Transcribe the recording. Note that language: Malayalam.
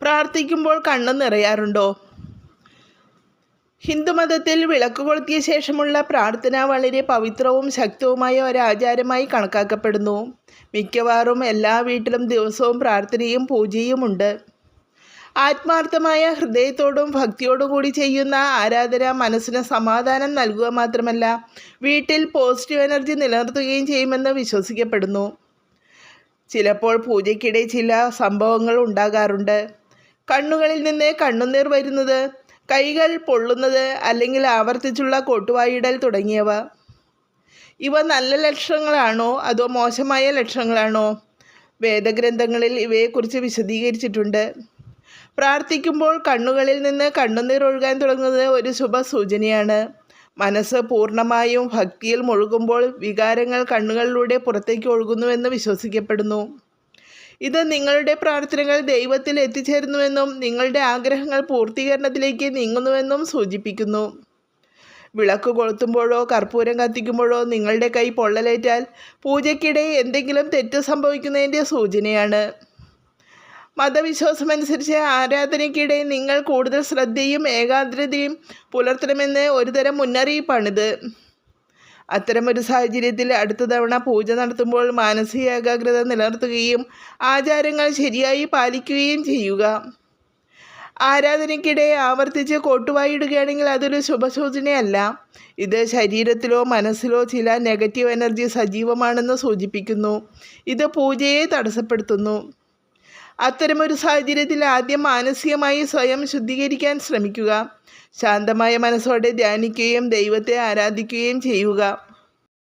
പ്രാർത്ഥിക്കുമ്പോൾ കണ്ണു നിറയാറുണ്ടോ? ഹിന്ദുമതത്തിൽ വിളക്ക് കൊളുത്തിയ ശേഷമുള്ള പ്രാർത്ഥന വളരെ പവിത്രവും ശക്തവുമായ ഒരാചാരമായി കണക്കാക്കപ്പെടുന്നു. മിക്കവാറും എല്ലാ വീട്ടിലും ദിവസവും പ്രാർത്ഥനയും പൂജയും ഉണ്ട്. ആത്മാർത്ഥമായ ഹൃദയത്തോടും ഭക്തിയോടും കൂടി ചെയ്യുന്ന ആരാധന മനസ്സിന് സമാധാനം നൽകുക മാത്രമല്ല, വീട്ടിൽ പോസിറ്റീവ് എനർജി നിലനിർത്തുകയും ചെയ്യുമെന്ന് വിശ്വസിക്കപ്പെടുന്നു. ചിലപ്പോൾ പൂജയ്ക്കിടെ ചില സംഭവങ്ങൾ ഉണ്ടാകാറുണ്ട്. കണ്ണുകളിൽ നിന്ന് കണ്ണുനീർ വരുന്നത്, കൈകൾ പൊള്ളുന്നത്, അല്ലെങ്കിൽ ആവർത്തിച്ചുള്ള കൊട്ടുവായിടൽ തുടങ്ങിയവ. ഇവ നല്ല ലക്ഷണങ്ങളാണോ അതോ മോശമായ ലക്ഷണങ്ങളാണോ? വേദഗ്രന്ഥങ്ങളിൽ ഇവയെക്കുറിച്ച് വിശദീകരിച്ചിട്ടുണ്ട്. പ്രാർത്ഥിക്കുമ്പോൾ കണ്ണുകളിൽ നിന്ന് കണ്ണുനീർ ഒഴുകാൻ തുടങ്ങുന്നത് ഒരു ശുഭ സൂചനയാണ്. മനസ്സ് പൂർണ്ണമായും ഭക്തിയിൽ മുഴുകുമ്പോൾ വികാരങ്ങൾ കണ്ണുകളിലൂടെ പുറത്തേക്ക് ഒഴുകുന്നുവെന്ന് വിശ്വസിക്കപ്പെടുന്നു. ഇത് നിങ്ങളുടെ പ്രാർത്ഥനകൾ ദൈവത്തിൽ എത്തിച്ചേരുന്നുവെന്നും നിങ്ങളുടെ ആഗ്രഹങ്ങൾ പൂർത്തീകരണത്തിലേക്ക് നീങ്ങുന്നുവെന്നും സൂചിപ്പിക്കുന്നു. വിളക്ക് കൊളുത്തുമ്പോഴോ കർപ്പൂരം കത്തിക്കുമ്പോഴോ നിങ്ങളുടെ കൈ പൊള്ളലേറ്റാൽ പൂജയ്ക്കിടെ എന്തെങ്കിലും തെറ്റ് സംഭവിക്കുന്നതിൻ്റെ സൂചനയാണ്. മതവിശ്വാസമനുസരിച്ച് ആരാധനയ്ക്കിടെ നിങ്ങൾ കൂടുതൽ ശ്രദ്ധയും ഏകാഗ്രതയും പുലർത്തണമെന്ന് ഒരുതരം മുന്നറിയിപ്പാണിത്. അത്തരമൊരു സാഹചര്യത്തിൽ അടുത്ത തവണ പൂജ നടത്തുമ്പോൾ മാനസിക ഏകാഗ്രത നിലനിർത്തുകയും ആചാരങ്ങൾ ശരിയായി പാലിക്കുകയും ചെയ്യുക. ആരാധനയ്ക്കിടെ ആവർത്തിച്ച് കൊട്ടുവായിടുകയാണെങ്കിൽ അതൊരു ശുഭസൂചനയല്ല. ഇത് ശരീരത്തിലോ മനസ്സിലോ ചില നെഗറ്റീവ് എനർജി സജീവമാണെന്ന് സൂചിപ്പിക്കുന്നു. ഇത് പൂജയെ തടസ്സപ്പെടുത്തുന്നു. അത്തരമൊരു സാഹചര്യത്തിൽ ആദ്യം മാനസികമായി സ്വയം ശുദ്ധീകരിക്കാൻ ശ്രമിക്കുക. ശാന്തമായ മനസ്സോടെ ധ്യാനിക്കുകയും ദൈവത്തെ ആരാധിക്കുകയും ചെയ്യുക.